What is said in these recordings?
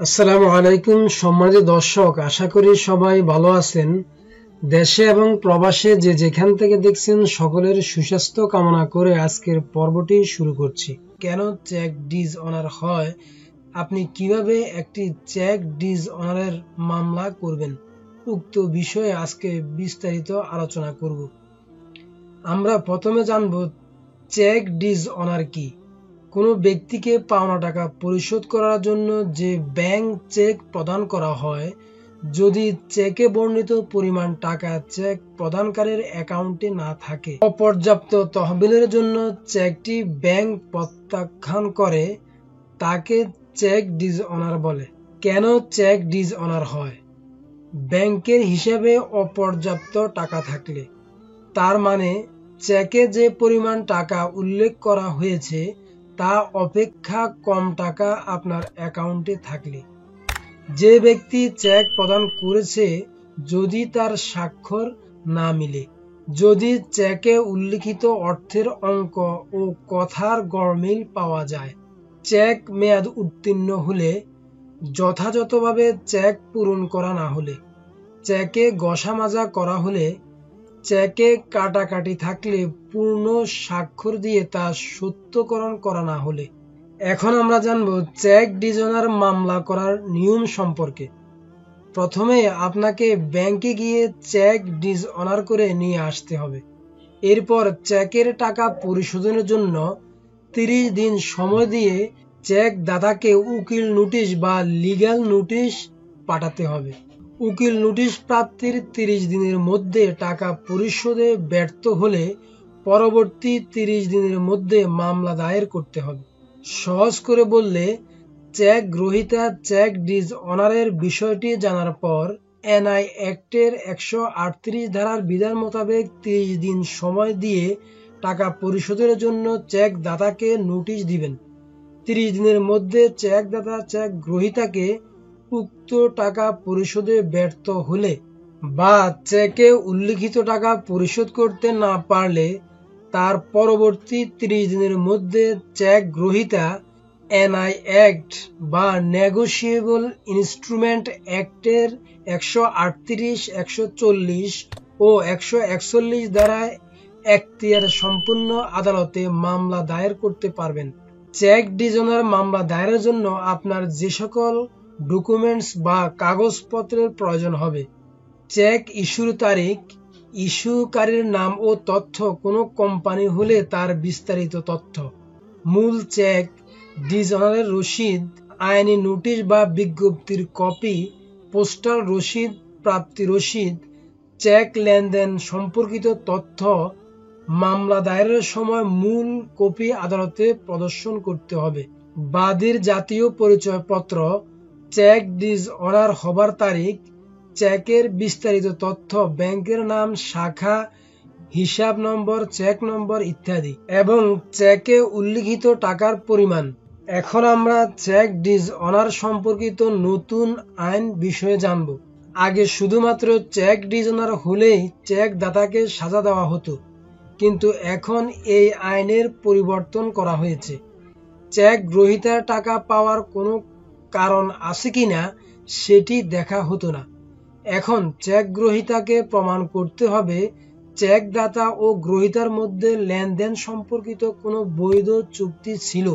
আসসালামু আলাইকুম সম্মানিত দর্শক, আশা করি সবাই ভালো আছেন। দেশে এবং প্রবাসে যে যেখান থেকে দেখছেন সকলের সুস্বাস্থ্য কামনা করে আজকের পর্বটি শুরু করছি। কেন চেক ডিজ অনার হয়, আপনি কিভাবে একটি চেক ডিজ অনারের মামলা করবেন, উক্ত বিষয়ে আজকে বিস্তারিত আলোচনা করব। আমরা প্রথমে জানব চেক ডিজ অনার কি। কোনো ব্যক্তিকে পাওনা টাকা পরিশোধ করার জন্য যে ব্যাংক চেক প্রদান করা হয়, যদি চেকে বর্ণিত পরিমাণ টাকা চেক প্রদানকারীর অ্যাকাউন্টে না থাকে, অপর্যাপ্ত তহবিলের জন্য চেকটি ব্যাংক প্রত্যাখ্যান করে, তাকে চেক ডিজ অনার বলে। কেন চেক ডিজ অনার হয়? ব্যাংকের হিসাবে অপর্যাপ্ত টাকা থাকলে, তার মানে চেকে যে পরিমাণ টাকা উল্লেখ করা হয়েছে তা অপেক্ষা কম টাকা আপনার অ্যাকাউন্টে থাকলে, যে ব্যক্তি চেক প্রদান করেছে যদি তার স্বাক্ষর না মিলে, যদি চেকে উল্লিখিত অর্থের অঙ্ক ও কথার গরমিল পাওয়া যায়, চেক মেয়াদ উত্তীর্ণ হলে, যথাযথভাবে চেক পূরণ করা না হলে, চেকে ঘষা-মাজা করা হলে, চেকে কাটাকাটি থাকলে, পূর্ণ স্বাক্ষর দিয়ে তা সত্যকরণ করা না হলে। এখন আমরা জানব চেক ডিজ অনার মামলা করার নিয়ম সম্পর্কে। প্রথমে আপনাকে ব্যাংকে গিয়ে চেক ডিজ অনার করে নিয়ে আসতে হবে। এরপর চেকের টাকা পরিশোধনের জন্য 30 দিন সময় দিয়ে চেক দাতাকে উকিল নোটিশ বা লিগ্যাল নোটিশ পাঠাতে হবে। উকিল নোটিশ প্রাপ্তির 30 দিনের মধ্যে টাকা পরিশোধে ব্যর্থ হলে পরবর্তী 30 দিনের মধ্যে মামলা দায়ের করতে হবে। সহজ করে বললে, চেক গ্রহীতা চেক ডিজ অনারের বিষয়টি জানার পর এনআই অ্যাক্টের 138 ধারার বিধান মোতাবেক 30 দিন সময় দিয়ে টাকা পরিশোধের জন্য চেক দাতাকে নোটিশ দিবেন। 30 দিনের মধ্যে চেক দাতা চেক গ্রহীতাকে উক্ত টাকা পরিশোধে ব্যর্থ হলে বা চেকে উল্লিখিত টাকা পরিশোধ করতে না পারলে, তার পরবর্তী 30 দিনের মধ্যে চেক গ্রহীতা এনআই অ্যাক্ট বা নেগোশিয়েবল ইনস্ট্রুমেন্ট অ্যাক্টের 138, 140 ও 141 দ্বারায় এখতিয়ার সম্পন্ন আদালতে মামলা দায়ের করতে পারবেন। চেক ডিজ অনার মামলা দায়েরের জন্য আপনার যে সকল ডকুমেন্টস বা কাগজপত্রের প্রয়োজন হবে: চেক ইস্যুর তারিখ, ইস্যুকারীর নাম ও তথ্য, কোনো কোম্পানি হলে তার বিস্তারিত তথ্য, মূল চেক ডিজ অনারের রসিদ, আইনি নোটিশ বা বিজ্ঞপ্তির কপি, পোস্টাল রসিদ, প্রাপ্তি রসিদ, চেক লেনদেন সম্পর্কিত তথ্য, মামলা দায়েরের সময় মূল কপি আদালতে প্রদর্শন করতে হবে, বাদীর জাতীয় পরিচয়পত্র, চেক ডিজ অনার হবার তারিখ, চেকের বিস্তারিত তথ্য, ব্যাংকের নাম, শাখা, হিসাব নম্বর, চেক নম্বর ইত্যাদি, এবং চেকে উল্লিখিত টাকার পরিমাণ। এখন আমরা চেক ডিজ অনার সম্পর্কিত নতুন আইন বিষয়ে জানব। আগে শুধুমাত্র চেক ডিজ অনার হলেই চেক দাতাকে সাজা দেওয়া হতো, কিন্তু এখন এই আইনের পরিবর্তন করা হয়েছে। চেক গ্রহীতার টাকা পাওয়ার কোনো কারণ আছে কিনা সেটি দেখা হতো না। এখন চেক গ্রহীতাকে প্রমাণ করতে হবে চেক দাতা ও গ্রহীতার মধ্যে লেনদেন সম্পর্কিত কোনো বৈধ চুক্তি ছিল,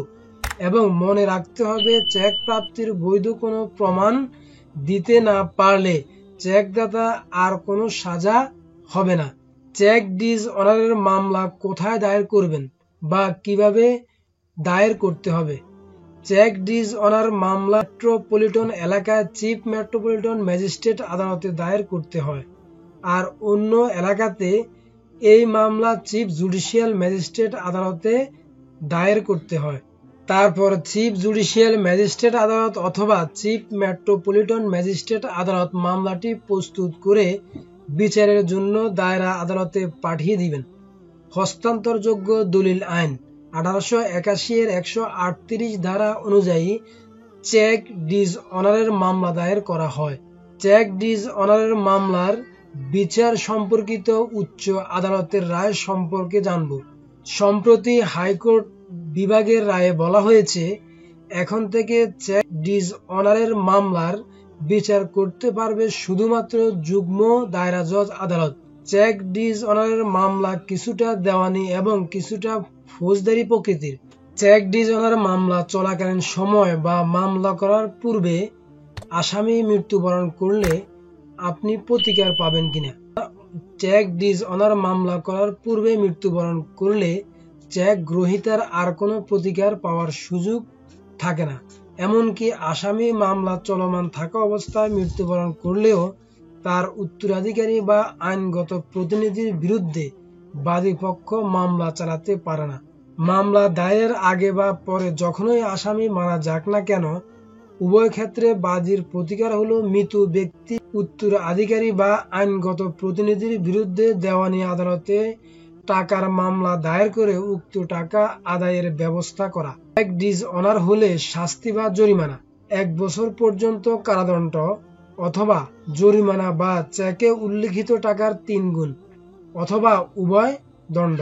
এবং মনে রাখতে হবে চেক প্রাপ্তির বৈধ কোনো প্রমাণ দিতে না পারলে চেক দাতা আর কোনো সাজা হবে না। চেক ডিজ অনারের মামলা কোথায় দায়ের করবেন বা কিভাবে দায়ের করতে হবে? চেক ডিজ অনার মামলা মেট্রোপলিটন এলাকায় চিফ মেট্রোপলিটন ম্যাজিস্ট্রেট আদালতে দায়ের করতে হয়, আর অন্য এলাকাতে এই মামলা চিফ জুডিশিয়াল ম্যাজিস্ট্রেট আদালতে দায়ের করতে হয়। তারপর চিফ জুডিশিয়াল ম্যাজিস্ট্রেট আদালত অথবা চিফ মেট্রোপলিটন ম্যাজিস্ট্রেট আদালত মামলাটি প্রস্তুত করে বিচারের জন্য দায়রা আদালতে পাঠিয়ে দিবেন। হস্তান্তরযোগ্য দলিল আইন 1881 এর 138 ধারা অনুযায়ী চেক ডিজ অনারের মামলা দায়ের করা হয়। চেক ডিজ অনারের মামলার বিচার সম্পর্কিত উচ্চ আদালতের রায় সম্পর্কে জানব। সম্প্রতি হাইকোর্ট বিভাগের রায়ে বলা হয়েছে, এখন থেকে চেক ডিসঅনারের মামলার বিচার করতে পারবে শুধুমাত্র যুগ্ম দায়রা জজ আদালত। চেক ডিসঅনারের মামলা কিছুটা দেওয়ানি এবং কিছুটা ফৌজদারি প্রকৃতির। চেক ডিসঅনার মামলা চলাকালীন সময় বা মামলা করার পূর্বে আসামি মৃত্যুবরণ করলে আপনি প্রতিকার পাবেন কিনা। চেক ডিসঅনার মামলা করার পূর্বে মৃত্যুবরণ করলে চেক গ্রহীতার আর কোনো প্রতিকার পাওয়ার সুযোগ থাকে না। এমনকি আসামি মামলা চলমান থাকা অবস্থায় মৃত্যুবরণ করলেও তার উত্তরাধিকারী বা আইনগত প্রতিনিধির বিরুদ্ধে বাদীপক্ষ মামলা চালাতে পারে না। মামলা দায়েরের আগে বা পরে যখনই আসামি মারা যাক না কেন, উভয় ক্ষেত্রে বাদীর প্রতিকার হলো মৃত ব্যক্তি উত্তরাধিকারী বা আইনগত প্রতিনিধির বিরুদ্ধে দেওয়ানি আদালতে টাকার মামলা দায়ের করে উক্ত টাকা আদায়ের ব্যবস্থা করা। চেক ডিসঅনার হলে শাস্তি বা জরিমানা 1 বছর পর্যন্ত কারাদণ্ড অথবা জরিমানা বা চেকে উল্লিখিত টাকার 3 গুণ অথবা উভয় দণ্ড।